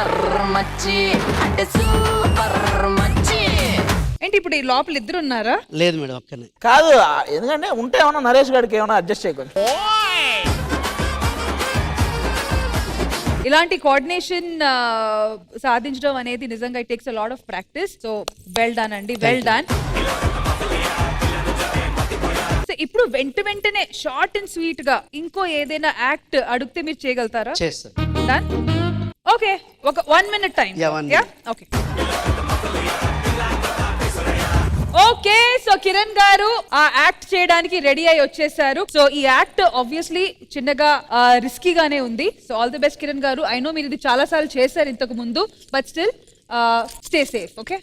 Super మచ్చి అంటే super మచ్చి. ఏంటి ఇప్పుడు ఈ లోపల ఇద్దరు ఉన్నారా? లేదు మేడం ఒక్కనే. కాదు, ఎందుకంటే ఉంటే ఏమన్నా నరేష్ గారికి ఏమన్నా అడ్జస్ట్ చేయకుండా. ఇలాంటి కోఆర్డినేషన్ సాధించడం అనేది నిజంగా it takes a lot of practice. So well done అండి, వెల్ డన్. ఇప్పుడు వెంటనే షార్ట్ అండ్ స్వీట్ గా ఇంకో ఏదైనా యాక్ట్ అడిగితే మీరు చేయగలుగుతారా? చేస్తాను. డన్. ఓకే, ఒక 1 minute time. Okay okay. So Kiran గారు ఆ యాక్ట్ చేయడానికి రెడీ అయి వచ్చేసారు. సో ఈ యాక్ట్ ఆబ్వియస్లీ చిన్నగా రిస్కీగానే ఉంది. So all the best Kiran గారు. ఐ నో మీరు ఇది చాలా సార్లు చేశారు ఇంతకు ముందు, but still stay safe. Okay.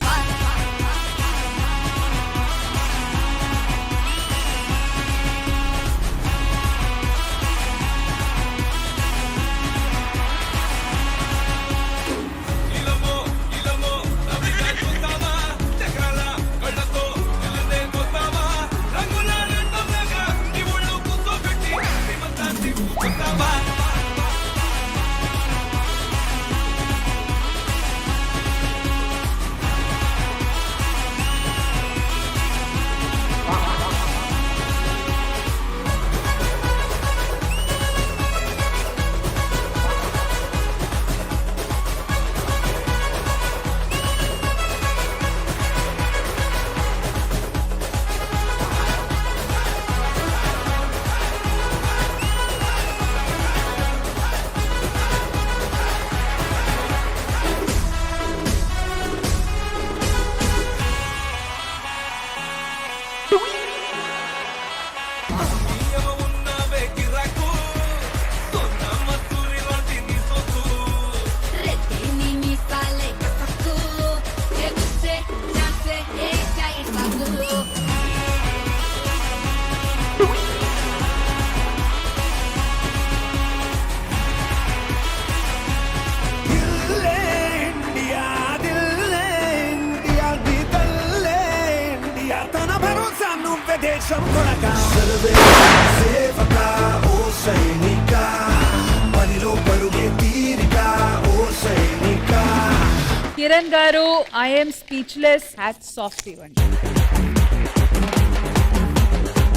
Kiran గారు, ఐఎమ్ స్పీచ్లెస్. హ్యాట్స్ ఆఫ్ ఇవ్వండి.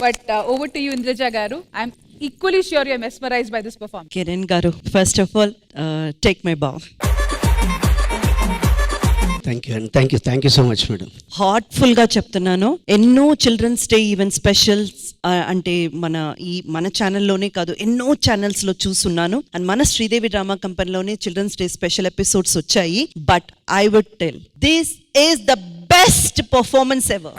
But over to you Indraja గారు. I'm equally sure you are mesmerised by this performance. Kiran గారు, first of all take my bow. Thank you so much madam. Heartful గా చెప్తున్నాను. ఎన్నో children's day event specials అంటే మన ఛానల్లోనే కాదు, ఎన్నో ఛానల్స్ లో చూస్తున్నాను. అండ్ మన శ్రీదేవి డ్రామా కంపెనీలోనే చిల్డ్రన్స్ డే స్పెషల్ ఎపిసోడ్స్ వచ్చాయి. But I would tell this is the best performance ever.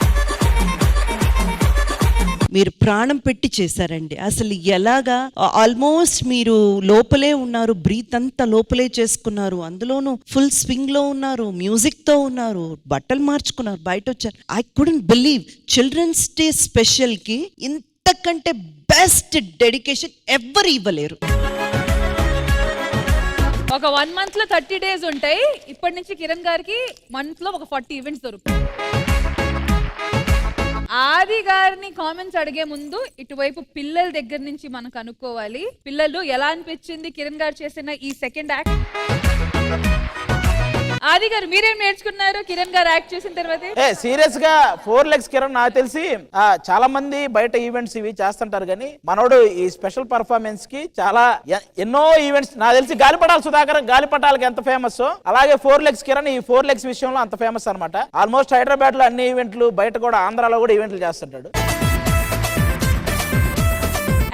మీరు ప్రాణం పెట్టి చేశారండి. అసలు ఎలాగా ఆల్మోస్ట్ మీరు లోపలే ఉన్నారు, బ్రీత్ అంతా లోపలే చేసుకున్నారు, అందులోనూ ఫుల్ స్వింగ్ లో ఉన్నారు, మ్యూజిక్ తో ఉన్నారు, బట్టలు మార్చుకున్నారు, బయట వచ్చారు. I couldn't believe children's day special కి ఇంతకంటే బెస్ట్ డెడికేషన్ ఎవరు ఇవ్వలేరు. ఒక 1 month లో 30 days ఉంటాయి. ఇప్పటి నుంచి కిరణ్ గారికి మంత్ లో ఒక 40 ఈవెంట్స్ దొరుకుతాయి. ఆది గారిని కామెంట్స్ అడిగే ముందు ఇటువైపు పిల్లల దగ్గర నుంచి మనం కనుక్కోవాలి. పిల్లలు ఎలా అనిపించింది కిరణ్ గారు చేసిన ఈ సెకండ్ యాక్ట్? ఆది గారు, మీరేం నేర్చుకున్నారు కిరణ్ గారు యాక్ట్ చేసిన తర్వాత? సీరియస్ గా 4 legs కిరణ్ నాకు తెలిసి చాలా మంది బయట ఈవెంట్స్ ఇవి చేస్తుంటారు, కానీ మనోడు ఈ స్పెషల్ పర్ఫార్మెన్స్ కి చాలా ఎన్నో ఈవెంట్స్ నాకు తెలిసి గాలిపటాల సుధాకర్ గాలిపటాలకి ఎంత ఫేమస్, అలాగే 4 legs కిరణ్ ఈ 4 legs విషయంలో అంత ఫేమస్ అనమాట. ఆల్మోస్ట్ హైదరాబాద్ లో అన్ని ఈవెంట్లు, బయట కూడా ఆంధ్రాలో కూడా ఈవెంట్లు చేస్తుంటాడు.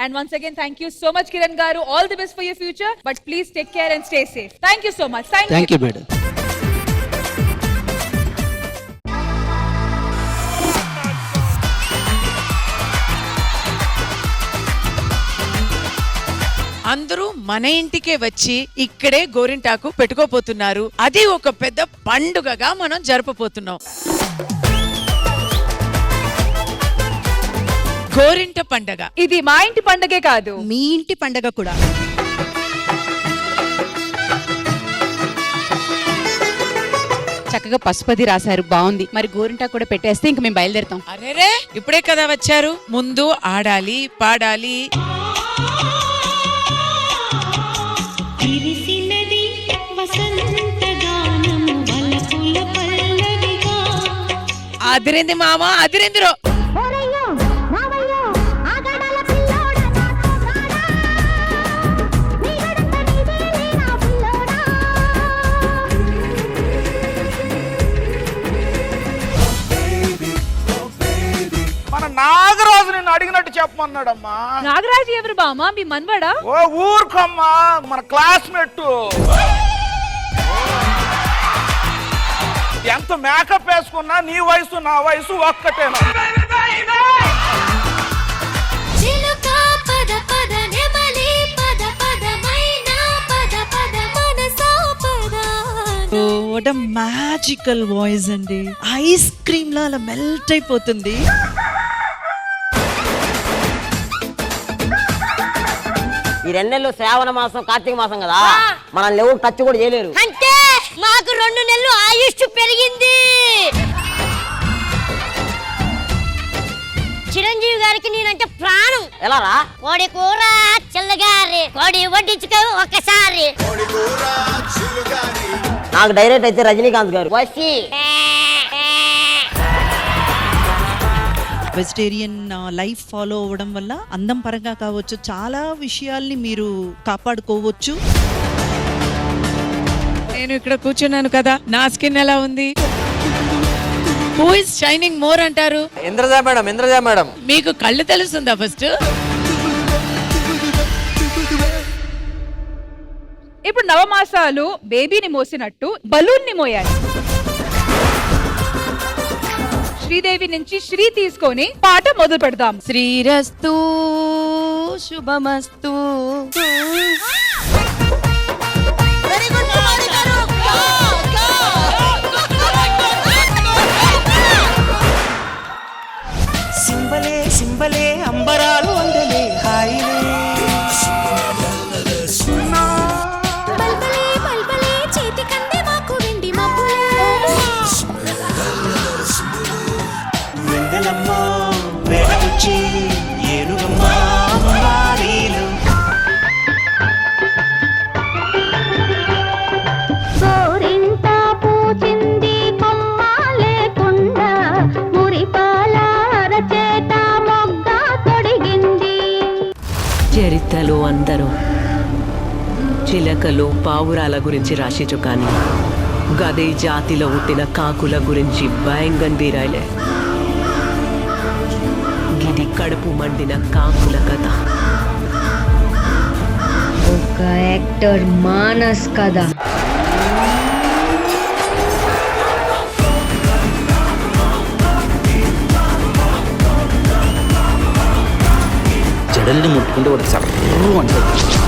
And once again, thank you so much, Kiran Garu. All the best for your future. But please take care and stay safe. Thank you so much. Thank you, madam. అందరూ మన ఇంటికే వచ్చి ఇక్కడే గోరింటాకు పెట్టుకోపోతున్నారు. అది ఒక పెద్ద పండుగగా మనం జరపబోతున్నాం. గోరింట పండగ. ఇది మా ఇంటి పండగే కాదు, మీ ఇంటి పండగ కూడా. చక్కగా పసుపది రాశారు, బాగుంది. మరి గోరింటా కూడా పెట్టేస్తే ఇంక మేము బయలుదేరుతాం. అరేరే, ఇప్పుడే కదా వచ్చారు. ముందు ఆడాలి, పాడాలి. వసంత అదిరింది మామ, అదిరిందిరో. మన నాగరాజు నిన్ను అడిగినట్టు చెప్పమన్నాడమ్మా. నాగరాజు ఎవరు బామా? మీ మన్వాడా? ఓ ఊరుకమ్మా, మన క్లాస్మేట్. ఎంత మేకప్ వేసుకున్నా నీ వయసు నా వయసు ఒక్కటేనా? వాట్ అ మ్యాజికల్ వాయిస్ అండి. ఐస్ క్రీమ్ లా అలా మెల్ట్ అయిపోతుంది. ఈ 2 నెలలు శ్రావణ మాసం, కార్తీక మాసం కదా, మనల్ని ఎవరు టచ్ కూడా చేయలేరు. అంటే మాకు 2 నెలలు ఆయుష్ పెరిగింది. చిరంజీవి గారికి నేనంటే ప్రాణం. ఎలా రా? కోడి కూర చిల్లగారి, కోడి వడ్డించుకో ఒక్కసారి. నాకు డైరెక్ట్ అయితే రజనీకాంత్ గారు. వసి వెజిటేరియన్ లైఫ్ ఫాలో అవ్వడం వల్ల అందం పరంగా కావచ్చు, చాలా విషయాల్ని మీరు కాపాడుకోవచ్చు. నేను ఇక్కడ కూర్చున్నాను కదా, నా స్కిన్ ఎలా ఉంది? హూ ఇస్ షైనింగ్ మోర్ అంటారు? Indraja madam, Indraja madam. మీకు కళ్ళు తెలుస్తుందా ఫస్ట్? ఇప్పుడు నవమాసాలు బేబీని మోసినట్టు బలూన్ ని మోయాలి. శ్రీదేవి నుంచి శ్రీ తీసుకొని పాట మొదలు పెడదాం. శ్రీరస్తు శుభమస్తు. సింబలే సింబలే అంబరాలు అందలే హాయిలే. బల్బలే బల్బలే చేతి కందే మాకు వెండి మబ్బులే. వెందలమ్మ వేడకొచ్చి ఏనుగమ్మ మారీలు. గోరింట పూచింది కొమ్మ లేకుండా, మురిపాల అరచేత మొగ్గ తొడిగింది. చరిత్రలో అందరూ చిలకలు పావురాల గురించి రాసిచు కానీ గదే జాతిలో పుట్టిన కాకుల గురించి భయంగా బీరాయిలే. గిది కడుపు మండిన కాకుల కథ. ఒక యాక్టర్ మానస్ కదా. జడల్ని ముట్టుకుంటే వాడు సర్రు అంటాడు.